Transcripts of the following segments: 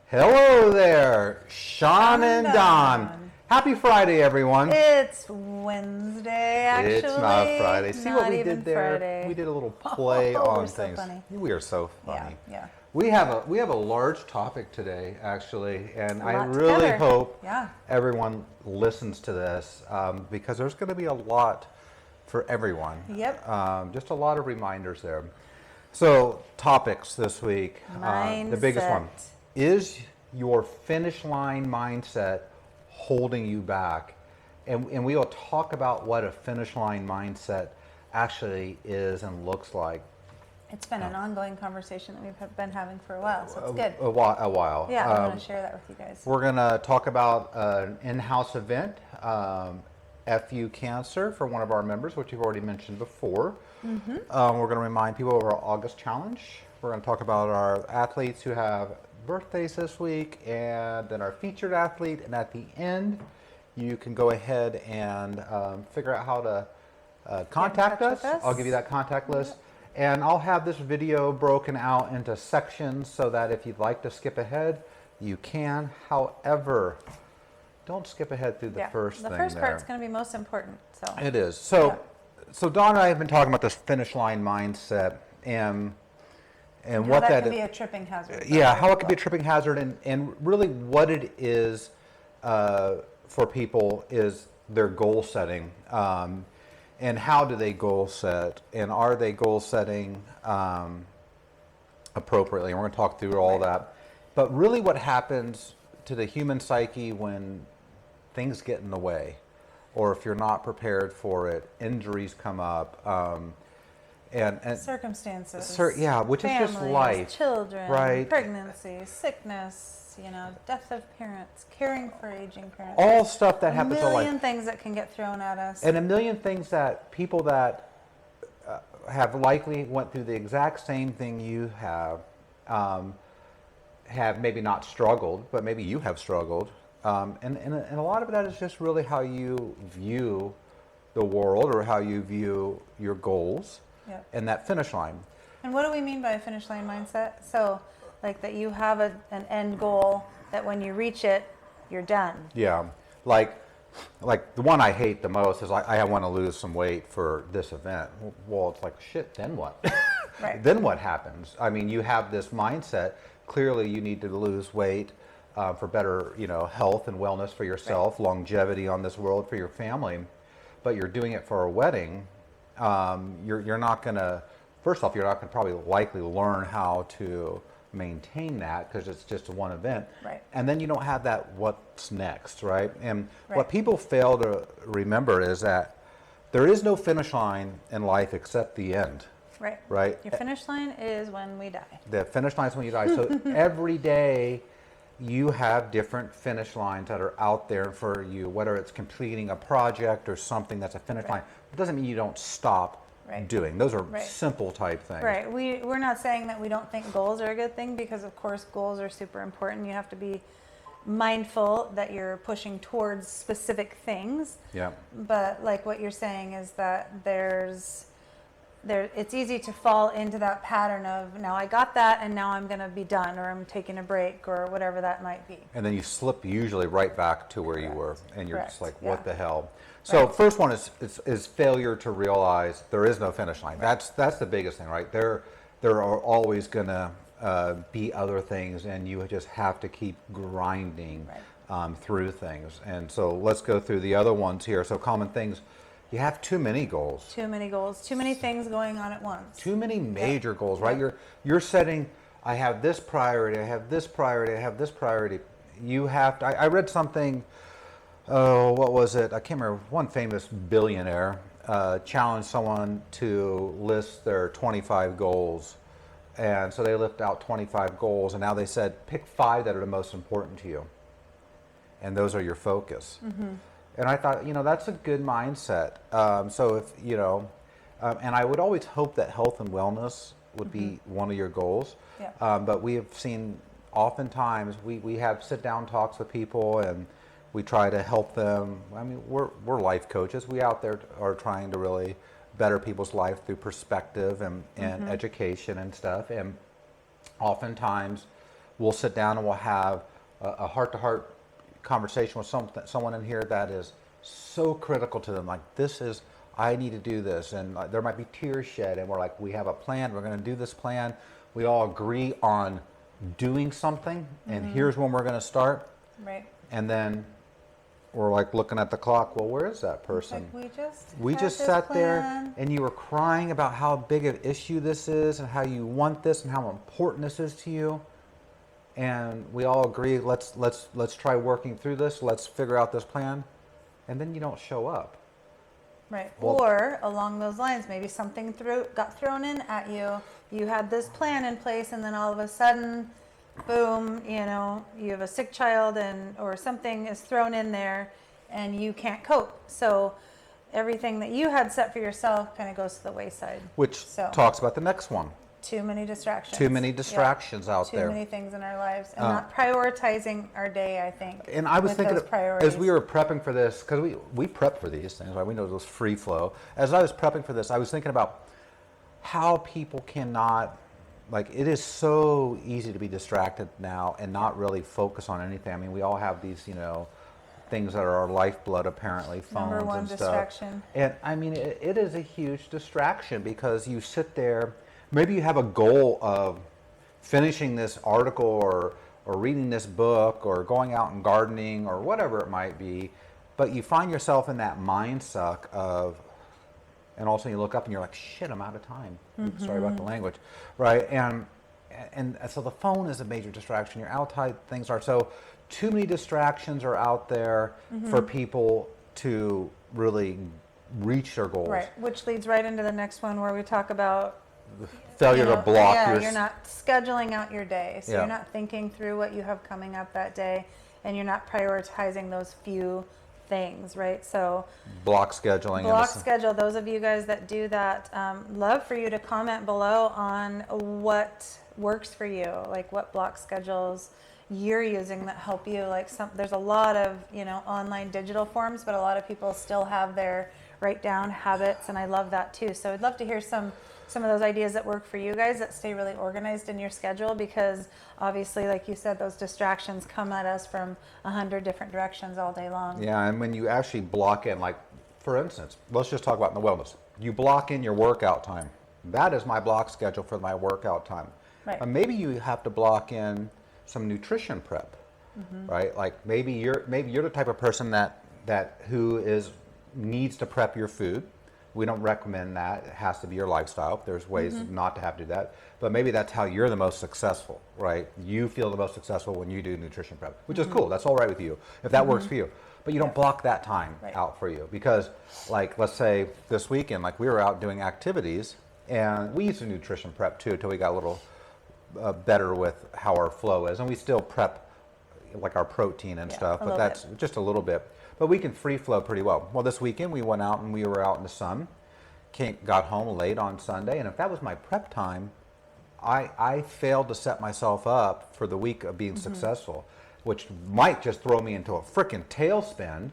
Hello there, Sean and Dawn. Happy Friday, everyone. It's Wednesday, actually. It's not Friday. See not what we even did there? Friday. We did a little play on we're so things. funny. We are so funny. Yeah. We have a large topic today, actually, and I lot to really cover. hope Yeah. everyone listens to this because there's going to be a lot for everyone. Yep. Just a lot of reminders there. So, topics this week. The biggest one. Mindset. Is your finish line mindset holding you back? And we will talk about what a finish line mindset actually is and looks like. It's been an ongoing conversation that we've been having for a while, so it's good. A while. Yeah, I want to share that with you guys. We're going to talk about an in-house event, FU Cancer, for one of our members, which you've already mentioned before. Mm-hmm. We're going to remind people of our August challenge. We're going to talk about our athletes who have birthdays this week, and then our featured athlete. And at the end, you can go ahead and figure out how to contact us. I'll give you that contact list. And I'll have this video broken out into sections so that if you'd like to skip ahead, you can. However, don't skip ahead through the first thing. The first part's going to be most important. So it is. So Dawn and I have been talking about this finish line mindset and what that could be a tripping hazard. Yeah, how it could be a tripping hazard, and really what it is for people is their goal setting. And how do they goal set? And are they goal setting appropriately? And we're going to talk through all that. But really what happens to the human psyche when things get in the way, or if you're not prepared for it, injuries come up, and circumstances. Which families, is just life. Children, right? Pregnancy, sickness, death of parents, caring for aging parents. All stuff that happens in life. A million things that can get thrown at us. And a million things that people that have likely went through the exact same thing you have maybe not struggled, but maybe you have struggled. And a lot of that is just really how you view the world or how you view your goals and that finish line. And what do we mean by a finish line mindset? So, like that you have an end goal that when you reach it, you're done. Yeah, like the one I hate the most is I want to lose some weight for this event. Well, it's like, shit, then what? Right. Then what happens? I mean, you have this mindset. Clearly, you need to lose weight for better, health and wellness for yourself, longevity on this world for your family. But you're doing it for a wedding. You're not going to. First off, you're not going to probably likely learn how to maintain that because it's just one event. Right. And then you don't have that what's next, right? And what people fail to remember is that there is no finish line in life except the end. Right. Right? Your finish line is when we die. The finish line is when you die. So every day you have different finish lines that are out there for you, whether it's completing a project or something that's a finish line. It doesn't mean you don't stop doing. Those are simple type things. Right. We're not saying that we don't think goals are a good thing, because of course goals are super important. You have to be mindful that you're pushing towards specific things. Yeah. But like what you're saying is that it's easy to fall into that pattern of, now I got that and now I'm going to be done, or I'm taking a break, or whatever that might be. And then you slip usually right back to where you were, and you're just like, what the hell? So first one is failure to realize there is no finish line. That's the biggest thing, right? There are always going to be other things, and you just have to keep grinding through things. And so let's go through the other ones here. So common things. You have too many goals. Too many goals. Too many things going on at once. Too many major goals, right? You're setting, I have this priority, I have this priority, I have this priority. You have to, I read something, what was it? I can't remember. One famous billionaire challenged someone to list their 25 goals. And so they list out 25 goals, and now they said, pick 5 that are the most important to you. And those are your focus. Mm-hmm. And I thought, that's a good mindset. So if, and I would always hope that health and wellness would be one of your goals. Yeah. But we have seen oftentimes we have sit down talks with people, and we try to help them. I mean, we're life coaches. We out there are trying to really better people's life through perspective and education and stuff. And oftentimes we'll sit down and we'll have a heart-to-heart conversation with someone in here that is so critical to them. Like, this is, I need to do this, and there might be tears shed, and we're like, we have a plan, we're going to do this plan. We all agree on doing something, and here's when we're going to start. Right. And then we're like looking at the clock. Well, where is that person? Like we just sat there, and you were crying about how big an issue this is, and how you want this, and how important this is to you. And we all agree, let's try working through this. Let's figure out this plan. And then you don't show up. Right. Well, or along those lines, maybe something got thrown in at you. You had this plan in place, and then all of a sudden, boom, you have a sick child, or something is thrown in there, and you can't cope. So everything that you had set for yourself kind of goes to the wayside. Which talks about the next one. Too many distractions. Too many distractions out there. Too many things in our lives, and not prioritizing our day, I think. And I was thinking, those priorities. as we were prepping for this, because we prep for these things, right? We know it was free flow. As I was prepping for this, I was thinking about how people cannot, like, it is so easy to be distracted now and not really focus on anything. I mean, we all have these, things that are our lifeblood, apparently, phones Number one and stuff. distraction. And I mean, it is a huge distraction, because you sit there. Maybe you have a goal of finishing this article or reading this book or going out and gardening or whatever it might be, but you find yourself in that mind suck of, and all of a sudden you look up and you're like, shit, I'm out of time. Sorry about the language, right? And so the phone is a major distraction. Your outside things are. So too many distractions are out there for people to really reach their goals. Right, which leads right into the next one where we talk about failure to block you're not scheduling out your day, so you're not thinking through what you have coming up that day, and you're not prioritizing those few things, right? So block scheduling. Schedule. Those of you guys that do that, love for you to comment below on what works for you, like what block schedules you're using that help you. Like there's a lot of online digital forms, but a lot of people still have their write down habits, and I love that too. So I'd love to hear some of those ideas that work for you guys that stay really organized in your schedule, because obviously, like you said, those distractions come at us from 100 different directions all day long. Yeah, and when you actually block in, like, for instance, let's just talk about in the wellness. You block in your workout time. That is my block schedule for my workout time. Right. Maybe you have to block in some nutrition prep, right? Like maybe you're the type of person that needs to prep your food. We don't recommend that. It has to be your lifestyle. There's ways not to have to do that. But maybe that's how you're the most successful, right? You feel the most successful when you do nutrition prep, which is cool. That's all right with you, if that works for you. But you don't block that time out for you. Because, like, let's say this weekend, like, we were out doing activities, and we used to nutrition prep too until we got a little better with how our flow is. And we still prep, like, our protein and stuff, but that's just a little bit. But we can free flow pretty well. Well, this weekend we went out and we were out in the sun. Got home late on Sunday, and if that was my prep time, I failed to set myself up for the week of being successful, which might just throw me into a freaking tailspin.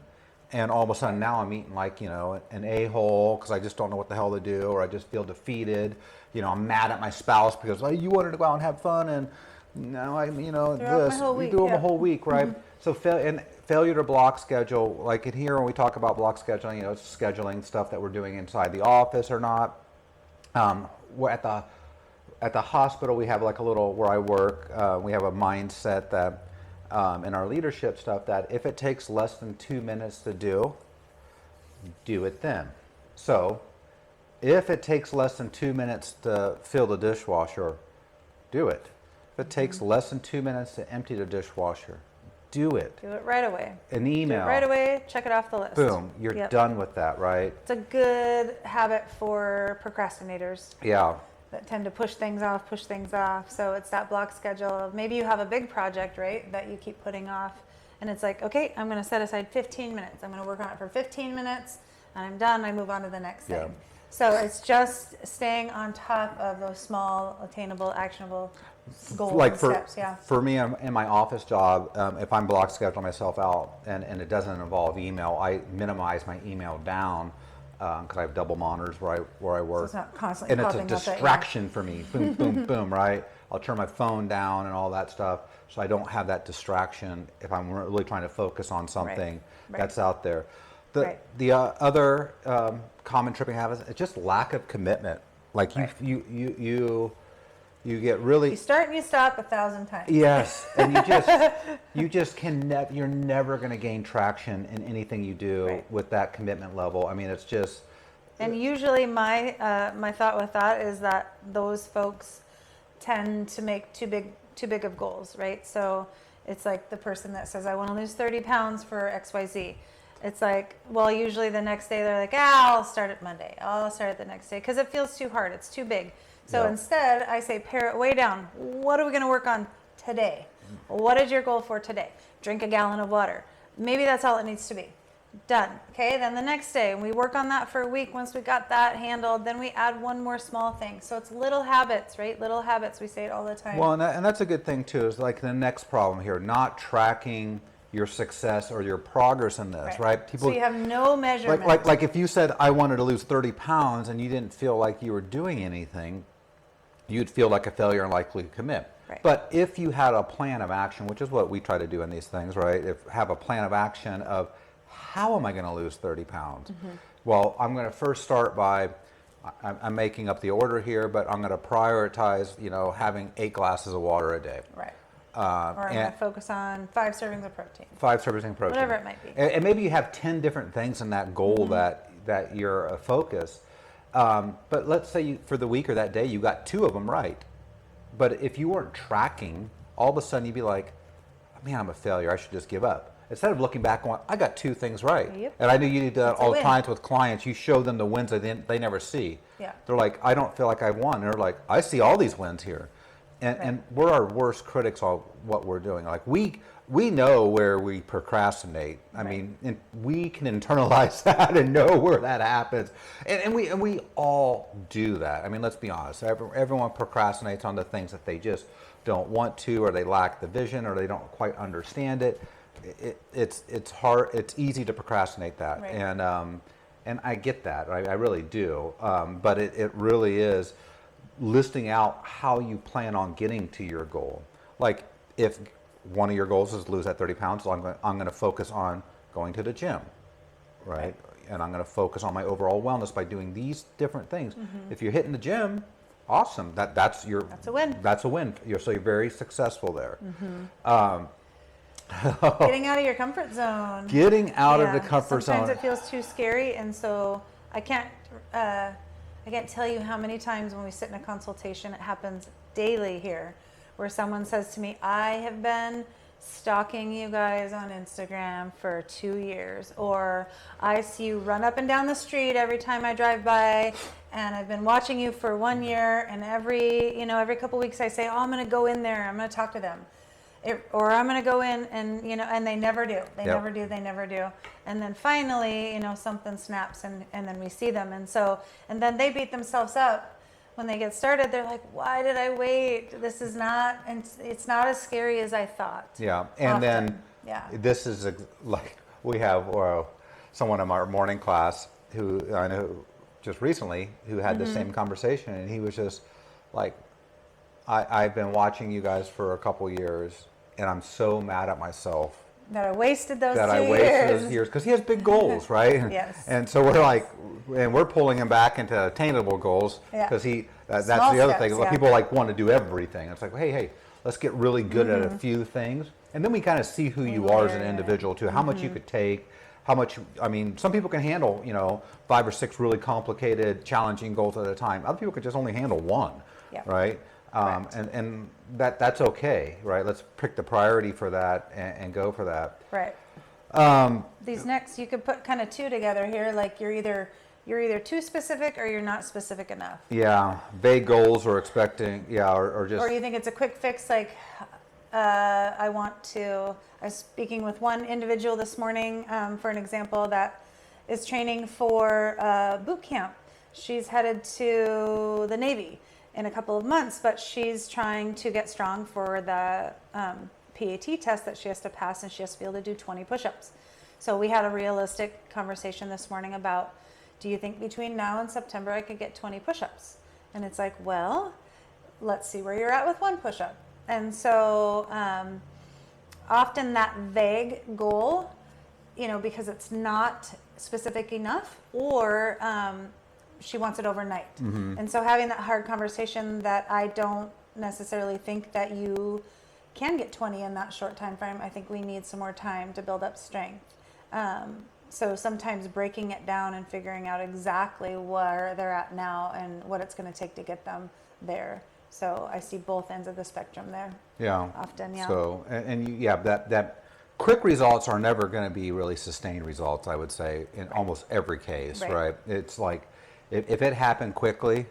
And all of a sudden now I'm eating like, an a-hole because I just don't know what the hell to do, or I just feel defeated. I'm mad at my spouse because you wanted to go out and have fun, and now I'm, this. You do them a whole week, right? So failure to block schedule, like in here when we talk about block scheduling, it's scheduling stuff that we're doing inside the office or not. We're at the hospital, we have like a little, where I work, we have a mindset that in our leadership stuff that if it takes less than 2 minutes to do it then. So if it takes less than 2 minutes to fill the dishwasher, do it. If it takes less than 2 minutes to empty the dishwasher, do it. Do it right away. An email. Do it right away, check it off the list. Boom, you're done with that, right? It's a good habit for procrastinators. Yeah. That tend to push things off. So it's that block schedule of maybe you have a big project, right, that you keep putting off. And it's like, okay, I'm going to set aside 15 minutes. I'm going to work on it for 15 minutes, and I'm done. I move on to the next thing. So it's just staying on top of those small, attainable, actionable goals and steps. For me, in my office job, if I'm block scheduling myself out and it doesn't involve email, I minimize my email down because I have double monitors where I work. So it's not constantly and popping it's a up distraction for me. Boom, boom, boom, right? I'll turn my phone down and all that stuff, so I don't have that distraction if I'm really trying to focus on something that's out there. The other common tripping habits is just lack of commitment. Like you get really, you start and you stop 1,000 times. Yes, and you just you're never going to gain traction in anything you do with that commitment level. I mean, it's just. And usually my my thought with that is that those folks tend to make too big of goals, right? So it's like the person that says, I want to lose 30 pounds for XYZ. It's like, well, usually the next day they're like, I'll start it Monday. I'll start it the next day because it feels too hard. It's too big. So instead, I say, pare it way down. What are we going to work on today? What is your goal for today? Drink a gallon of water. Maybe that's all it needs to be. Done. Okay, then the next day, we work on that for a week. Once we got that handled, then we add one more small thing. So it's little habits, right? Little habits. We say it all the time. Well, and that's a good thing too, is like the next problem here, not tracking your success or your progress in this, right? People, so you have no measurement. Like if you said, I wanted to lose 30 pounds and you didn't feel like you were doing anything, you'd feel like a failure and likely to commit. But if you had a plan of action, which is what we try to do in these things, right? Have a plan of action of how am I going to lose 30 pounds? Well, I'm going to first start by, I'm making up the order here, but I'm going to prioritize, having 8 glasses of water a day. Right. Or I'm going to focus on 5 servings of protein. 5 servings of protein. Whatever it might be. And maybe you have 10 different things in that goal that you're a focus. But let's say for the week or that day, you got 2 of them right. But if you weren't tracking, all of a sudden you'd be like, man, I'm a failure. I should just give up. Instead of looking back on, I got 2 things right. And I know you do that all the time with clients. You show them the wins that they never see. They're like, I don't feel like I won. They're like, I see all these wins here. And we're our worst critics on what we're doing. Like we know where we procrastinate. I mean, we can internalize that and know where that happens. And we all do that. I mean, let's be honest. Everyone procrastinates on the things that they just don't want to, or they lack the vision, or they don't quite understand it. It's hard. It's easy to procrastinate that, and I get that. I really do. But it really is listing out how you plan on getting to your goal. Like if one of your goals is to lose that 30 pounds, so I'm going to focus on going to the gym, right? And I'm going to focus on my overall wellness by doing these different things. If you're hitting the gym, awesome. That's a win. That's a win. So you're very successful there. Getting out of your comfort zone. Getting out of the comfort zone. Sometimes it feels too scary, and so I can't tell you how many times when we sit in a consultation, it happens daily here, where someone says to me, I have been stalking you guys on Instagram for 2 years, or I see you run up and down the street every time I drive by, and I've been watching you for 1 year, and every couple weeks I say, oh, I'm going to go in there, I'm going to talk to them. Or I'm going to go in and, and they never do. They never do. And then finally, something snaps and then we see them. And then they beat themselves up when they get started. They're like, why did I wait? It's not as scary as I thought. Yeah. And then this is like we have someone in our morning class who I know just recently who had the same conversation. And he was just like, I've been watching you guys for a couple years. And I'm so mad at myself that I wasted those 2 years because he has big goals, right? Yes. And so we're pulling him back into attainable goals because that's the other thing. People want to do everything. It's like, hey, let's get really good at a few things, and then we kind of see who you are as an individual too. How much you could take, how much. I mean, some people can handle 5 or 6 really complicated, challenging goals at a time. Other people could just only handle 1, right? And that's okay, right? Let's pick the priority for that and go for that. Right. These next, you could put kind of 2 together here. Like you're either too specific or you're not specific enough. Yeah, vague goals or expecting, or just. Or you think it's a quick fix, like I was speaking with one individual this morning for an example that is training for boot camp. She's headed to the Navy in a couple of months, but she's trying to get strong for the PAT test that she has to pass, and she has to be able to do 20 push-ups. So we had a realistic conversation this morning about, do you think between now and September I could get 20 push-ups? And it's like, well, let's see where you're at with one push-up. And so often that vague goal, because it's not specific enough, or she wants it overnight. And so having that hard conversation that I don't necessarily think that you can get 20 in that short time frame. I think we need some more time to build up strength. So sometimes breaking it down and figuring out exactly where they're at now and what it's going to take to get them there. So I see both ends of the spectrum there. Yeah. Often, yeah. So, that quick results are never going to be really sustained results, I would say, in almost every case, right? It's like, if it happened quickly,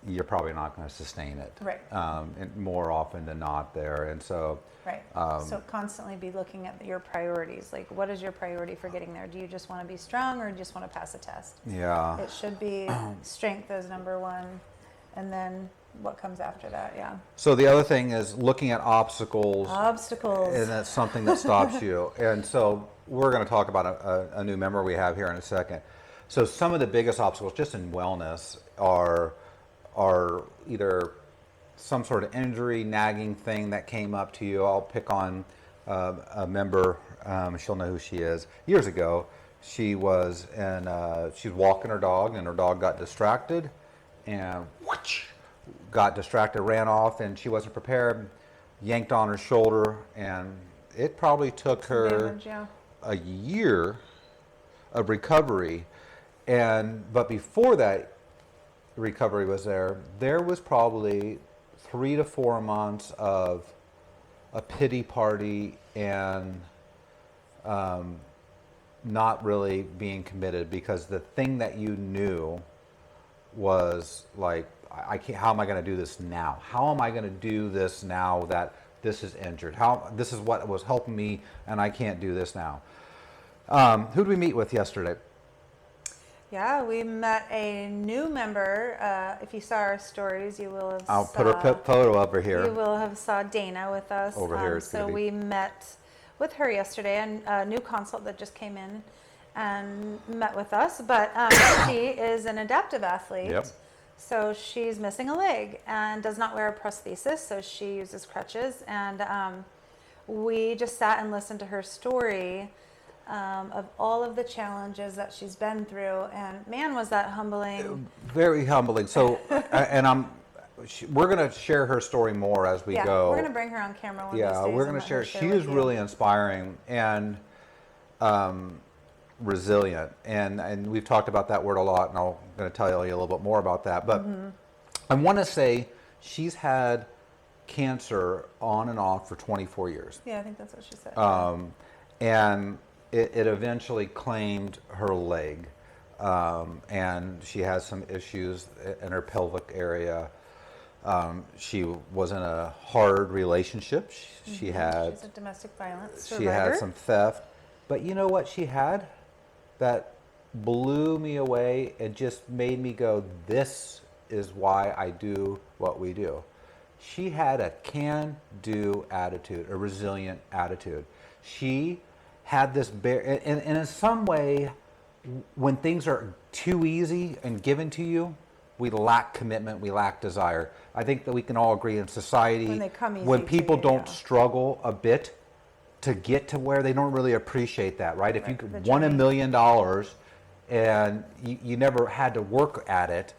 you're probably not going to sustain it. Right. And more often than not there. And so... Right. So constantly be looking at your priorities. Like, what is your priority for getting there? Do you just want to be strong, or do you just want to pass a test? Yeah. It should be strength as number one, and then what comes after that, yeah. So the other thing is looking at obstacles. Obstacles. And that's something that stops you. And so we're going to talk about a new member we have here in a second. So some of the biggest obstacles just in wellness are either some sort of injury, nagging thing that came up to you. I'll pick on a member. She'll know who she is. Years ago, she was walking her dog, and her dog got distracted, and ran off, and she wasn't prepared. Yanked on her shoulder, and it probably took her a year of recovery. But before that recovery was there was probably 3 to 4 months of a pity party and not really being committed, because the thing that you knew was like, I can't, how am I going to do this now? How am I going to do this now that this is injured? This is what was helping me, and I can't do this now. Who did we meet with yesterday? Yeah, we met a new member. If you saw our stories, you will have I'll put her photo over here. You will have saw Dana with us. Over here. So we met with her yesterday, and a new consult that just came in and met with us. But she is an adaptive athlete. Yep. So she's missing a leg and does not wear a prosthesis, so she uses crutches. And we just sat and listened to her story of all of the challenges that she's been through, and man, was that humbling. Very humbling. So, we're going to share her story more as we go. We're going to bring her on camera one of these days. We're going to share. She is really inspiring and resilient, and we've talked about that word a lot, and I'm going to tell you a little bit more about that. But I want to say she's had cancer on and off for 24 years. Yeah, I think that's what she said. And it eventually claimed her leg, and she has some issues in her pelvic area. She was in a hard relationship. She's a domestic violence survivor. She had some theft. But you know what she had that blew me away and just made me go, this is why I do what we do. She had a can-do attitude, a resilient attitude. She had this and in some way, when things are too easy and given to you, we lack commitment, we lack desire. I think that we can all agree in society, when they come easy when people to you, don't struggle a bit to get to where, they don't really appreciate that, right? If you won $1 million and you never had to work at it,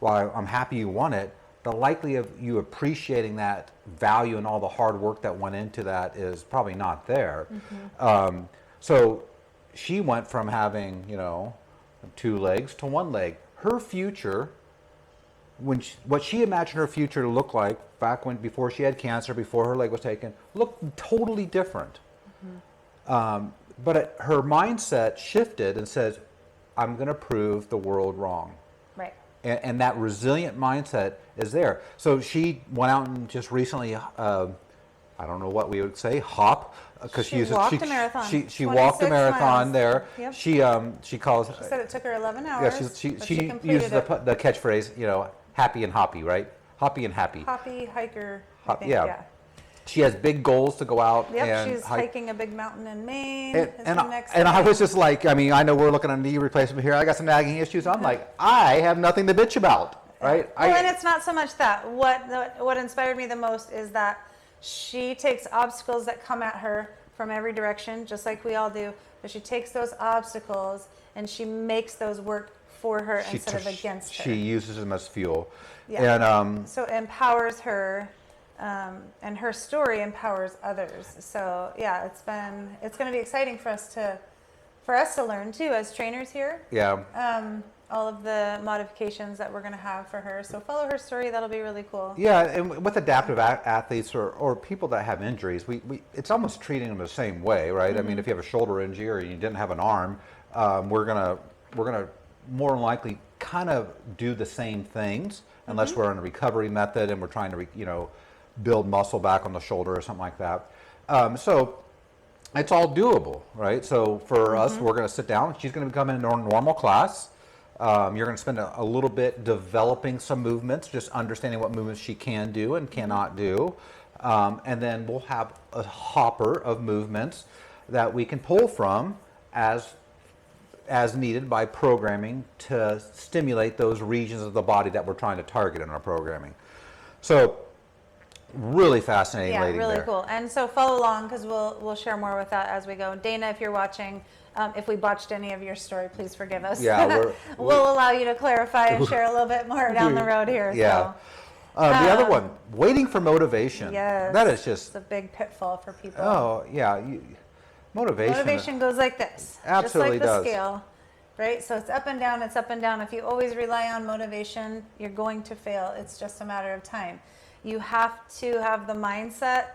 well, I'm happy you won it, the likelihood of you appreciating that value and all the hard work that went into that is probably not there. So she went from having, 2 legs to 1 leg. Her future, what she imagined her future to look like before she had cancer, before her leg was taken, looked totally different. But her mindset shifted and says, I'm going to prove the world wrong. Right. And that resilient mindset is there. So she went out and just recently, I don't know what we would say, hop, because she walked a marathon. She walked a marathon miles. there. Yep. She said it took her 11 hours. Yeah, she uses the catchphrase, happy and hoppy, right? Hoppy and happy. Hoppy hiker. Yeah. She has big goals to go out. Yep, and she's hiking a big mountain in Maine. And I was just like, I know we're looking at knee replacement here. I got some nagging issues. I'm like, I have nothing to bitch about. right? Well, and it's not so much that. What inspired me the most is that she takes obstacles that come at her from every direction, just like we all do, but she takes those obstacles and she makes those work for her instead of against her. She uses them as fuel. Yeah. And So it empowers her, and her story empowers others. So yeah, it's going to be exciting for us to learn too as trainers here. yeah, All of the modifications that we're going to have for her. So follow her story. That'll be really cool. yeah, and with adaptive athletes or people that have injuries, we it's almost treating them the same way, right? I mean, if you have a shoulder injury or you didn't have an arm, we're gonna more than likely kind of do the same things, unless we're on a recovery method and we're trying to build muscle back on the shoulder or something like that. So it's all doable, right? So for us, we're going to sit down. She's going to come into a normal class. You're going to spend a little bit developing some movements, just understanding what movements she can do and cannot do. And then we'll have a hopper of movements that we can pull from as needed by programming to stimulate those regions of the body that we're trying to target in our programming. So really fascinating lady really there. cool. And so follow along because we'll share more with that as we go. Dana, if you're watching, if we botched any of your story, please forgive us. Yeah, we'll allow you to clarify and share a little bit more down the road here. Yeah. So. The other one, waiting for motivation. Yes. That is just, it's a big pitfall for people. oh yeah, motivation. Motivation goes like this. Absolutely just like the does. scale, right? So it's up and down, it's up and down. If you always rely on motivation, you're going to fail. It's just a matter of time. You have to have the mindset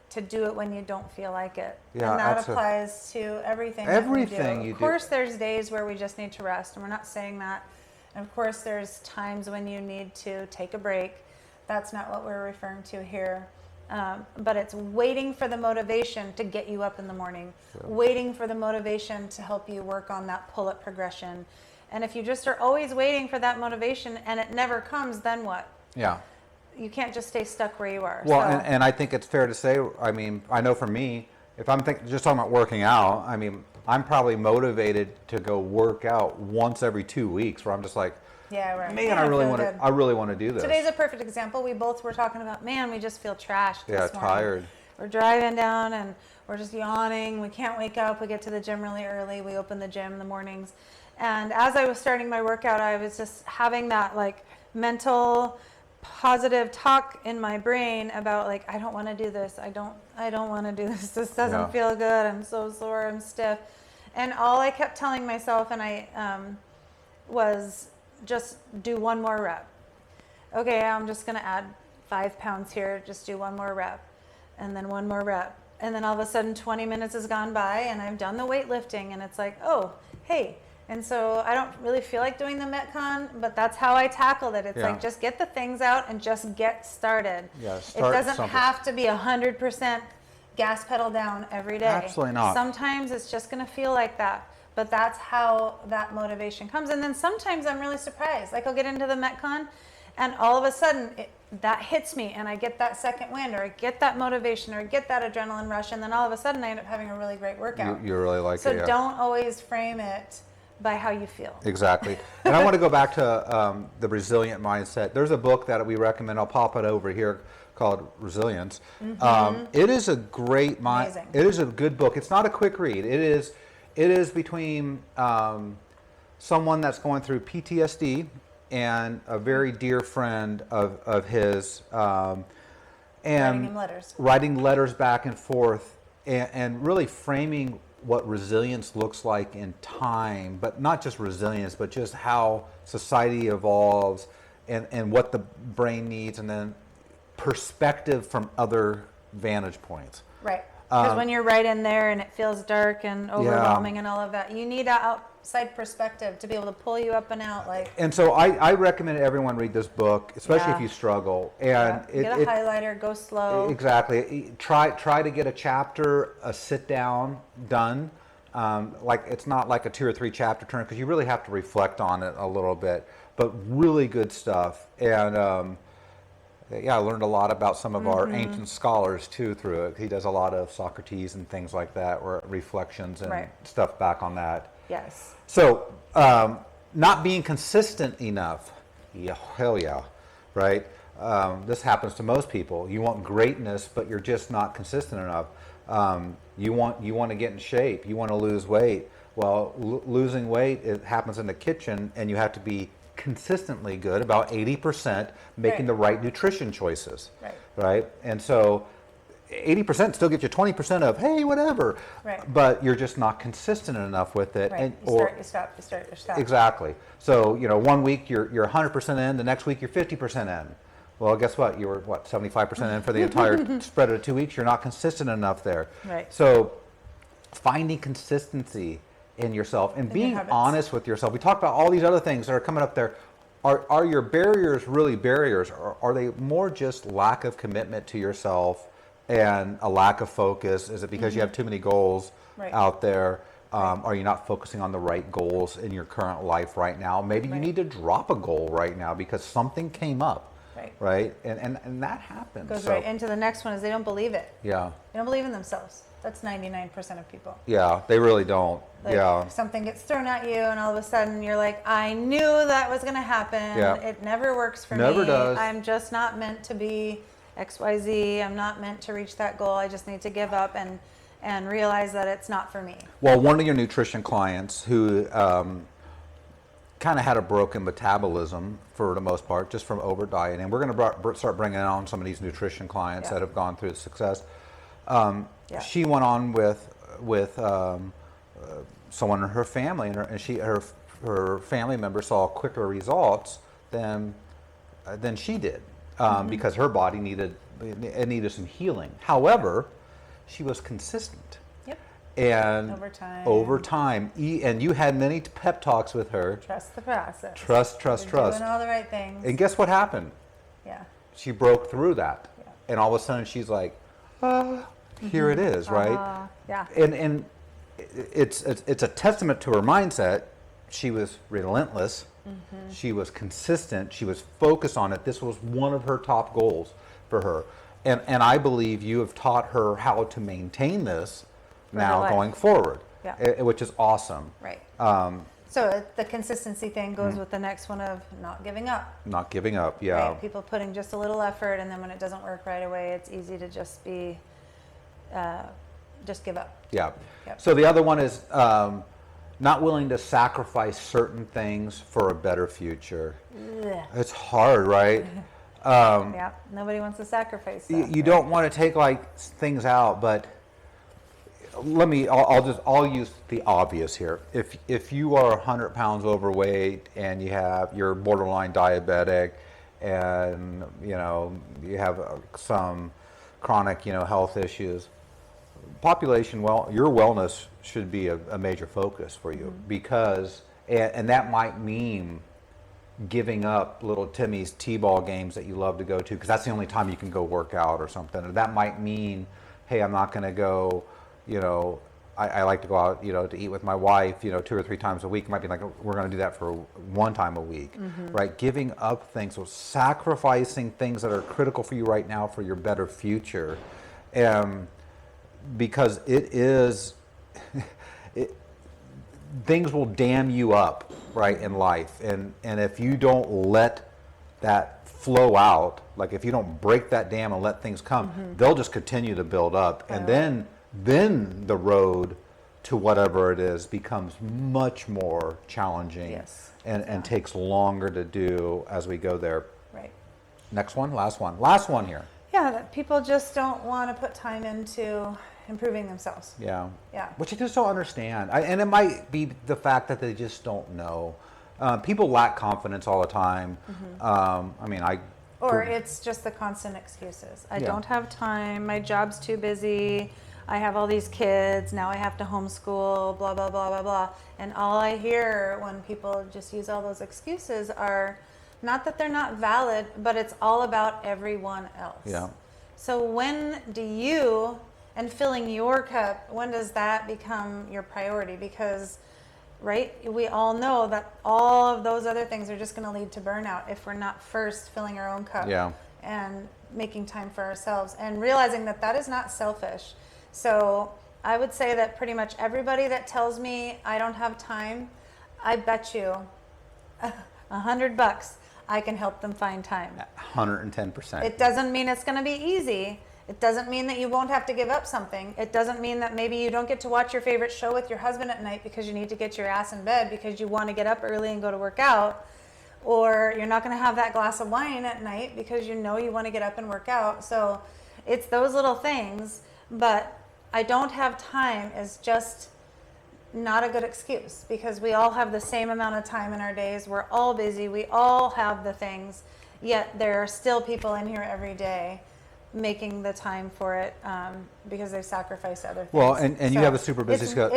to do it when you don't feel like it. Yeah, and that applies to everything that we do. you Of course, there's days where we just need to rest, and we're not saying that. And of course, there's times when you need to take a break. That's not what we're referring to here. But it's waiting for the motivation to get you up in the morning, waiting for the motivation to help you work on that pull-up progression. And if you just are always waiting for that motivation and it never comes, then what? Yeah. You can't just stay stuck where you are. Well, So- and I think it's fair to say, I mean, I know for me, if I'm just talking about working out, I mean, I'm probably motivated to go work out once every 2 weeks where I'm just like, yeah, right. man, Yeah, I really feel want to do this. Today's a perfect example. We both were talking about, man, we just feel trashed Yeah, this morning. tired. We're driving down and we're just yawning. We can't wake up. We get to the gym really early. We open the gym in the mornings. And as I was starting my workout, I was just having that like mental positive talk in my brain about like, I don't want to do this. I don't want to do this. This doesn't feel good. I'm so sore. I'm stiff. And all I kept telling myself, and I was just do one more rep. Okay, I'm just going to add 5 pounds here. Just do one more rep, and then one more rep. And then all of a sudden 20 minutes has gone by and I've done the weightlifting, and it's like, oh, hey. And so I don't really feel like doing the Metcon, but that's how I tackled it. It's like, just get the things out and just get started. Yeah, it doesn't have to be 100% gas pedal down every day. Absolutely not. Sometimes it's just going to feel like that. But that's how that motivation comes. And then sometimes I'm really surprised. Like I'll get into the Metcon and all of a sudden that hits me and I get that second wind, or I get that motivation, or I get that adrenaline rush. And then all of a sudden I end up having a really great workout. You really like so it, yeah. don't always frame it by how you feel. Exactly. And I want to go back to the resilient mindset. There's a book that we recommend. I'll pop it over here called Resilience. It is a great Amazing. It is a good book. It's not a quick read. It is between someone that's going through PTSD and a very dear friend of his, and Writing him letters. writing letters back and forth, and really framing what resilience looks like in time, but not just resilience, but just how society evolves and what the brain needs, and then perspective from other vantage points. Right. Because when you're right in there and it feels dark and overwhelming and all of that, you need an outside perspective to be able to pull you up and out. Like. And so I recommend everyone read this book, especially if you struggle. And get a highlighter, go slow. Exactly. Try to get a chapter, a sit down done. Like it's not like a 2 or 3 chapter turn, because you really have to reflect on it a little bit. But really good stuff. And I learned a lot about some of our ancient scholars too through it. He does a lot of Socrates and things like that, or reflections and stuff back on that. Yes. So not being consistent enough. Yeah, hell yeah, right? This happens to most people. You want greatness, but you're just not consistent enough. You want to get in shape. You want to lose weight. Well, losing weight, it happens in the kitchen, and you have to be consistently good, about 80%, making Right. the right nutrition choices, Right. right? And so 80% still gets you 20% of, hey, whatever, Right. but you're just not consistent enough with it. Right. And, You start, you stop, you start, you stop. exactly. So, 1 week you're 100% in, the next week you're 50% in. Well, guess what? You were, 75% in for the entire spread of 2 weeks. You're not consistent enough there. Right. So, finding consistency in yourself and your being habits. honest with yourself. We talked about all these other things that are coming up there. Are your barriers really barriers, or are they more just lack of commitment to yourself and a lack of focus? Is it because you have too many goals Right. out there? Are you not focusing on the right goals in your current life right now? Maybe you Right. need to drop a goal right now because something came up, Right. right? And that happens. Goes So, right into the next one is they don't believe it. yeah, They don't believe in themselves. That's 99% of people. yeah, they really don't. Like, Yeah, something gets thrown at you, and all of a sudden you're like, I knew that was going to happen. Yeah. It never works for Never me. does. I'm just not meant to be XYZ. I'm not meant to reach that goal. I just need to give up and realize that it's not for me. well, one of your nutrition clients who kind of had a broken metabolism for the most part, just from over dieting, and we're going to start bringing on some of these nutrition clients Yeah. that have gone through success. Yeah. She went on with someone in her family, and her family member saw quicker results than she did because her body needed some healing. However, she was consistent. Yep. And Over time. And you had many pep talks with her. Trust the process. Trust. You're doing all the right things. And guess what happened? Yeah. She broke through that. Yeah. And all of a sudden she's like, here it is, right? Yeah. And it's a testament to her mindset. She was relentless. She was consistent. She was focused on it. This was one of her top goals for her. And I believe you have taught her how to maintain this her now life. going forward, Yeah. which is awesome. Right. So the consistency thing goes with the next one of not giving up. Not giving up, yeah. Right? People putting just a little effort, and then when it doesn't work right away, it's easy to just be, just give up. Yeah. Yep. So the other one is not willing to sacrifice certain things for a better future. Ugh. It's hard, right? Yeah. Nobody wants to sacrifice stuff. You don't want to take like things out, but I'll use the obvious here. If you are 100 pounds overweight and you're borderline diabetic, and you have some chronic health issues, your wellness should be a major focus for you, because and that might mean giving up little Timmy's T-ball games that you love to go to because that's the only time you can go work out or something. Or that might mean, hey, I'm not going to go, I like to go out, to eat with my wife, 2 or 3 times a week. It might be like, we're going to do that for 1 time a week, right? Giving up things, so sacrificing things that are critical for you right now for your better future. Because things will dam you up, right, in life. And if you don't let that flow out, like if you don't break that dam and let things come, they'll just continue to build up. And then the road to whatever it is becomes much more challenging. Yes. And takes longer to do as we go there. Right. Next one, last one here. Yeah, that people just don't want to put time into improving themselves. Yeah. Yeah. Which I just don't understand. And it might be the fact that they just don't know. People lack confidence all the time. Or it's just the constant excuses. I Yeah. don't have time. My job's too busy. I have all these kids. Now I have to homeschool, blah, blah, blah, blah, blah. And all I hear when people just use all those excuses are not that they're not valid, but it's all about everyone else. Yeah. So when do you, and filling your cup, when does that become your priority? Because, right, we all know that all of those other things are just going to lead to burnout if we're not first filling our own cup Yeah. and making time for ourselves and realizing that that is not selfish. So I would say that pretty much everybody that tells me I don't have time, I bet you $100 I can help them find time. 110%. It doesn't mean it's going to be easy. It doesn't mean that you won't have to give up something. It doesn't mean that maybe you don't get to watch your favorite show with your husband at night because you need to get your ass in bed because you want to get up early and go to work out. Or you're not going to have that glass of wine at night because you know you want to get up and work out. So it's those little things. But I don't have time is just not a good excuse, because we all have the same amount of time in our days. We're all busy. We all have the things. Yet there are still people in here every day making the time for it because they sacrifice other things. Well, and you have a super busy schedule.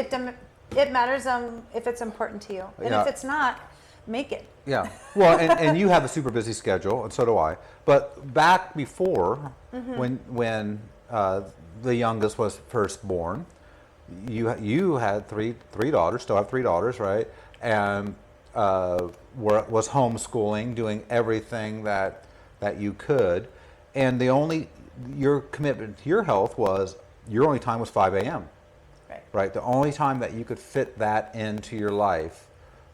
It matters if it's important to you. And if it's not, make it. Yeah. Well, and you have a super busy schedule, and so do I. But back before, when the youngest was first born, you had three daughters, still have three daughters, right? And was homeschooling, doing everything that you could, and your commitment to your health was your only time was 5 a.m. Right? The only time that you could fit that into your life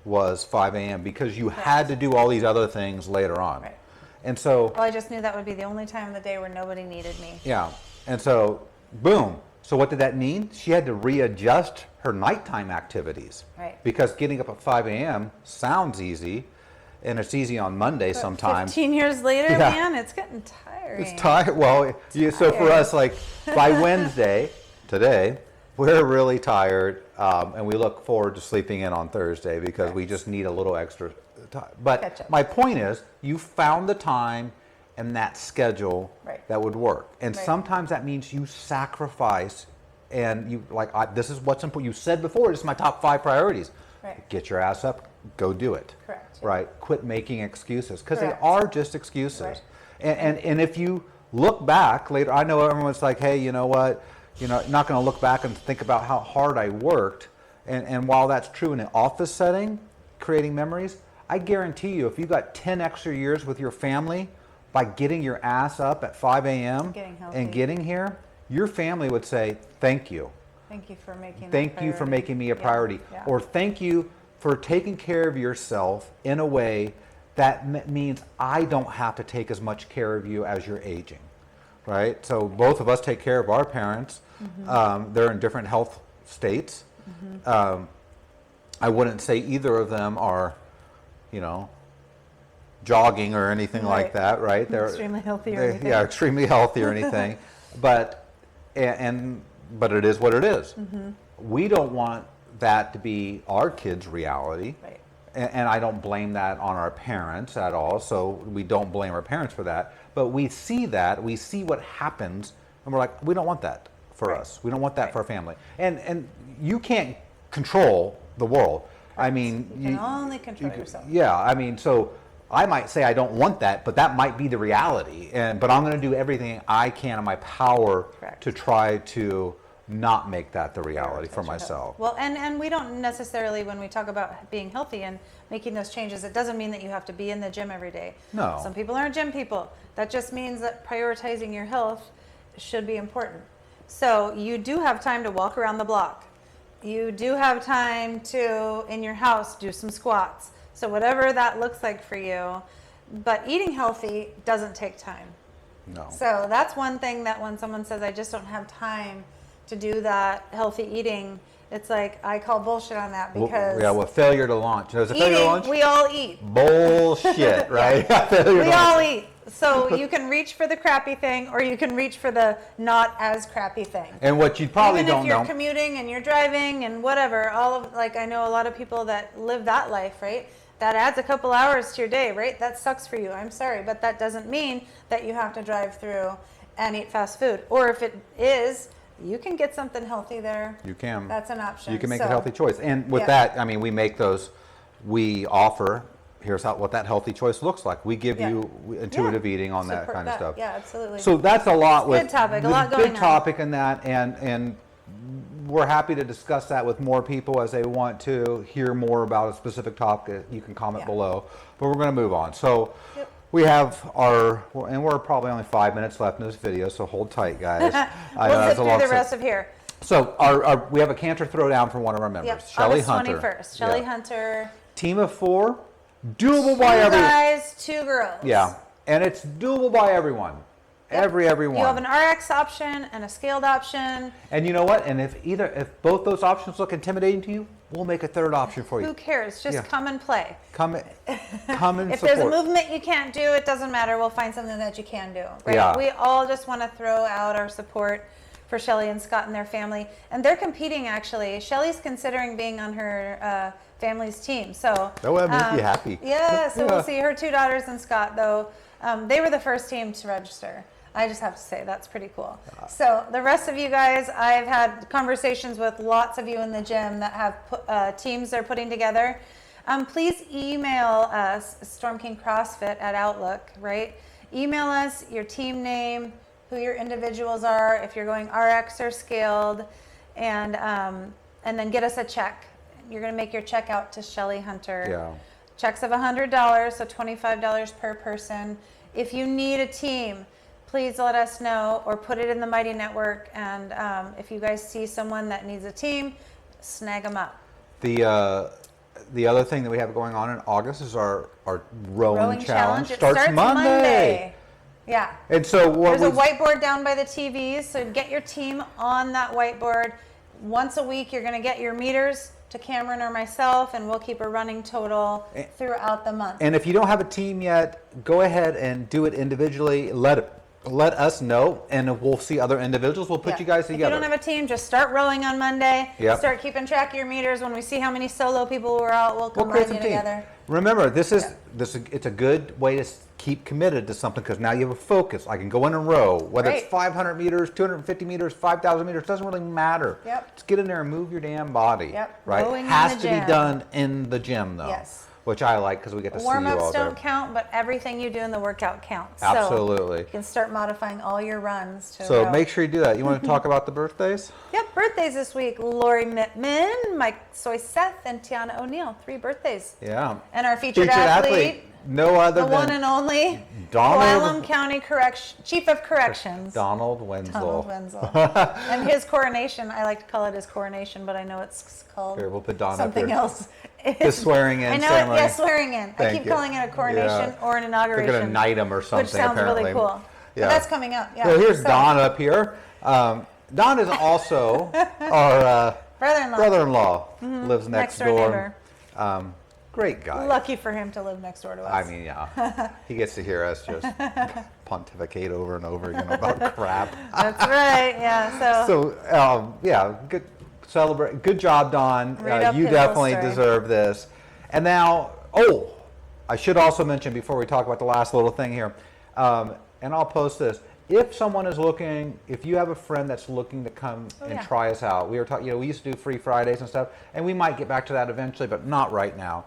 was 5 a.m. because you had to do all these other things later on. Right. And so, well, I just knew that would be the only time of the day where nobody needed me. Yeah. And so, boom. So what did that mean? She had to readjust her nighttime activities. Right. Because getting up at 5 a.m. sounds easy, and it's easy on Monday sometimes. 15 years later, man, it's getting tiring. It's tired. Well, so for us, like by Wednesday, today, we're really tired, and we look forward to sleeping in on Thursday because we just need a little extra time. But my point is, you found the time and that schedule that would work. And sometimes that means you sacrifice, and you this is what's important. You said before, this is my top 5 priorities. Right. Get your ass up, go do it. Correct. Right. Quit making excuses, because they are just excuses. Right. And if you look back later, I know everyone's like, hey, you know what? Not going to look back and think about how hard I worked. And while that's true in an office setting, creating memories, I guarantee you, if you got 10 extra years with your family by getting your ass up at 5 a.m. and getting here, your family would say, thank you. Thank you for making Thank you for making me a priority. Yeah. Or thank you for taking care of yourself in a way that means I don't have to take as much care of you as you're aging. Right? So both of us take care of our parents. They're in different health states. I wouldn't say either of them are, jogging or anything like that, right? They're extremely healthy or anything. Yeah, extremely healthy or anything. But it is what it is. We don't want that to be our kids' reality. Right. And I don't blame that on our parents at all. So we don't blame our parents for that. But we see what happens, and we're like, we don't want that for us. We don't want that for our family. And you can't control the world. I mean, you can only control yourself. Yeah, I mean, so I might say I don't want that, but that might be the reality. But I'm going to do everything I can in my power to try to not make that the reality for myself. Well, and we don't necessarily, when we talk about being healthy and making those changes, it doesn't mean that you have to be in the gym every day. No. Some people aren't gym people. That just means that prioritizing your health should be important. So you do have time to walk around the block. You do have time to, in your house, do some squats. So whatever that looks like for you. But eating healthy doesn't take time. No. So that's one thing that when someone says, I just don't have time to do that healthy eating, it's like, I call bullshit on that, because failure to launch. There's a failure to launch? We all eat. Bullshit, right? We all eat. So you can reach for the crappy thing, or you can reach for the not as crappy thing. And what you probably don't know. Even if know. you're commuting and you're driving and whatever, I know a lot of people that live that life, right? That adds a couple hours to your day, right? That sucks for you. I'm sorry, but that doesn't mean that you have to drive through and eat fast food. Or if it is, you can get something healthy there. You can. That's an option. You can make a healthy choice. And with that, I mean, we offer, here's what that healthy choice looks like. We give you intuitive eating on that kind of stuff. Yeah, absolutely. So that's a lot with good topic, a lot going on. Big topic in that, and we're happy to discuss that with more people as they want to hear more about a specific topic. You can comment below, but we're going to move on. So we have and we're probably only 5 minutes left in this video, so hold tight, guys. We'll zip through the rest of here. So we have a cancer throwdown for one of our members, Shelly Hunter. August 21st. Shelly Hunter. Team of 4, Doable by Two everyone. guys, 2 girls. Yeah, and it's doable by everyone. Yep. Everyone. You have an RX option and a scaled option. And you know what? And if both those options look intimidating to you, we'll make a third option for you. Who cares? Just Yeah. come and play. Come and If support. there's a movement you can't do, it doesn't matter. We'll find something that you can do. Right? Yeah. We all just want to throw out our support for Shelly and Scott and their family. And they're competing, actually. Shelly's considering being on her family's team. So That would make you happy. Yeah, so Yeah. we'll see. Her 2 daughters and Scott, though, they were the first team to register. I just have to say, that's pretty cool. So the rest of you guys, I've had conversations with lots of you in the gym that have teams they're putting together. Please email us, Storm King CrossFit at Outlook, right? Email us your team name, who your individuals are, if you're going RX or scaled, and then get us a check. You're going to make your check out to Shelly Hunter. Yeah. Checks of $100, so $25 per person. If you need a team, please let us know or put it in the Mighty Network. And if you guys see someone that needs a team, snag them up. The other thing that we have going on in August is our rowing challenge. It Starts Monday. Yeah. And so There's a whiteboard down by the TVs, so get your team on that whiteboard. Once a week, you're going to get your meters to Cameron or myself, and we'll keep a running total throughout the month. And if you don't have a team yet, go ahead and do it individually. Let us know, and we'll see other individuals. We'll put you guys together. If you don't have a team, just start rowing on Monday. Yep. Start keeping track of your meters. When we see how many solo people were out, we'll We'll combine create you some team. together. Remember, it's a good way to keep committed to something because now you have a focus. I can go in and row, whether it's Right. 500 meters, 250 meters, 5,000 meters, doesn't really matter. Yep. Just get in there and move your damn body. Yep. Right? Rowing in Has the to be gym. done in the gym though. Yes. Which I like because we get to see you all Warm-ups there. don't count, but everything you do in the workout counts. Absolutely. So you can start modifying all your runs to So row. make sure you do that. You want to talk about the birthdays? Yep, birthdays this week. Lori Mittman, Mike Soy Seth, and Tiana O'Neill. 3 birthdays. Yeah. And our featured athlete, no other the than one and only Donald- Wylam County Chief of Corrections. Donald Wenzel. Donald Wenzel. And his coronation, I like to call it his coronation, but I know it's called Here, we'll put Don up something here. else. The swearing in I know ceremony. it, yeah, swearing in. I Thank keep you. calling it a coronation Yeah. or an inauguration. They're going to knight him or something, which sounds apparently. really cool. Yeah. But that's coming up. Yeah. So here's So, Don up here. Don is also our Brother-in-law. brother-in-law. Lives next Next-door door. neighbor. Great guy. Lucky for him to live next door to us. I mean, yeah. He gets to hear us just pontificate over and over again about crap. That's right. Yeah. So, yeah, good celebrate. Good job, Don. Read up You his definitely little story. deserve this. And now, I should also mention before we talk about the last little thing here, and I'll post this. If someone is looking, if you have a friend that's looking to come and yeah. try us out, we were talking. We used to do free Fridays and stuff, and we might get back to that eventually, but not right now.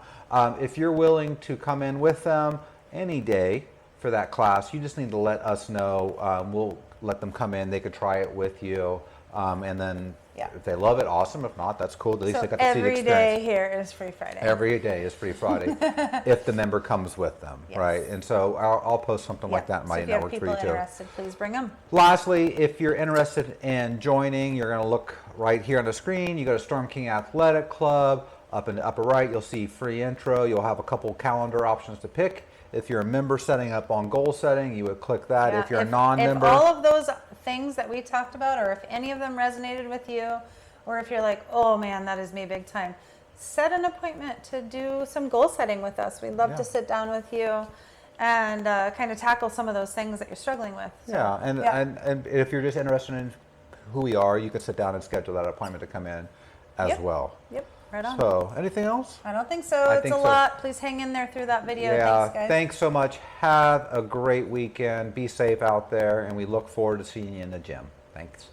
If you're willing to come in with them any day for that class, you just need to let us know. We'll let them come in. They could try it with you, and then if they love it, awesome. If not, that's cool. At least So they got to see the every experience. day here is Free Friday. Every day is Free Friday if the member comes with them, Yes. right? And so I'll post something like that in so Mighty if you have Networks for people you too. interested, please bring them. Lastly, if you're interested in joining, you're going to look right here on the screen. You go to Storm King Athletic Club. Up in the upper right, you'll see free intro. You'll have a couple calendar options to pick. If you're a member setting up on goal setting, you would click that. Yeah, If you're a non-member, If all of those things that we talked about, or if any of them resonated with you, or if you're like, oh man, that is me big time, set an appointment to do some goal setting with us. We'd love Yeah. to sit down with you and kind of tackle some of those things that you're struggling with. So, yeah, and if you're just interested in who we are, you can sit down and schedule that appointment to come in as Yep. well. Yep, right on. So, anything else? I don't think so. I It's think a so. lot. Please hang in there through that video. Yeah, Thanks, guys. thanks so much. Have a great weekend. Be safe out there, and we look forward to seeing you in the gym. Thanks.